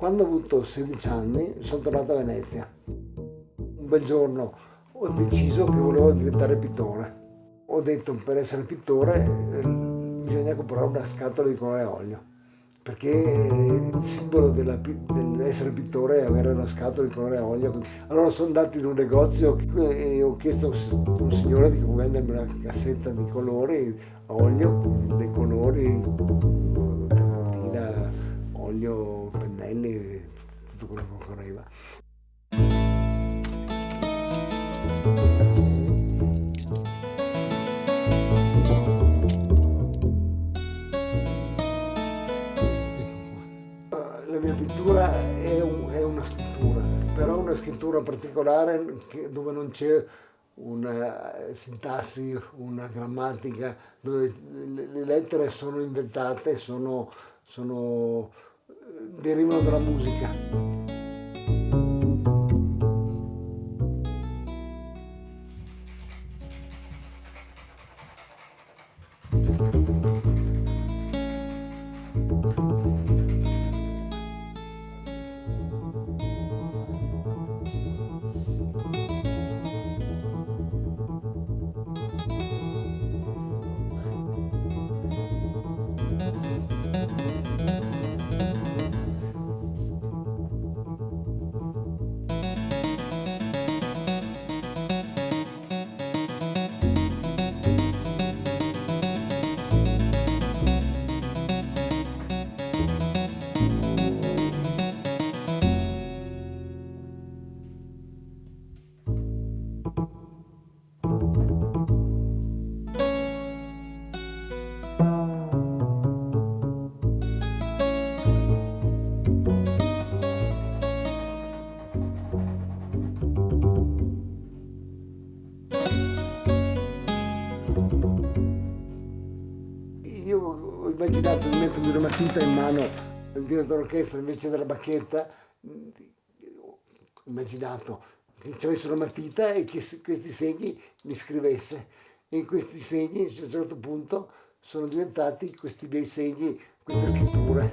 Quando ho avuto 16 anni sono tornato a Venezia. Un bel giorno ho deciso che volevo diventare pittore. Ho detto per essere pittore bisogna comprare una scatola di colore a olio, perché il simbolo dell'essere pittore è avere una scatola di colore a olio. Allora sono andato in un negozio e ho chiesto a un signore di vendermi una cassetta di colori a olio, dei colori, terratina, olio, pennelli, tutto quello che occorreva. La mia pittura è una scrittura, però una scrittura particolare dove non c'è una sintassi, una grammatica, dove le lettere sono inventate, derivano dalla musica. Io ho immaginato di mettermi una matita in mano al direttore d'orchestra invece della bacchetta, ho immaginato che ci avesse una matita e che questi segni li scrivesse. E in questi segni, a un certo punto, sono diventati questi miei segni, queste scritture.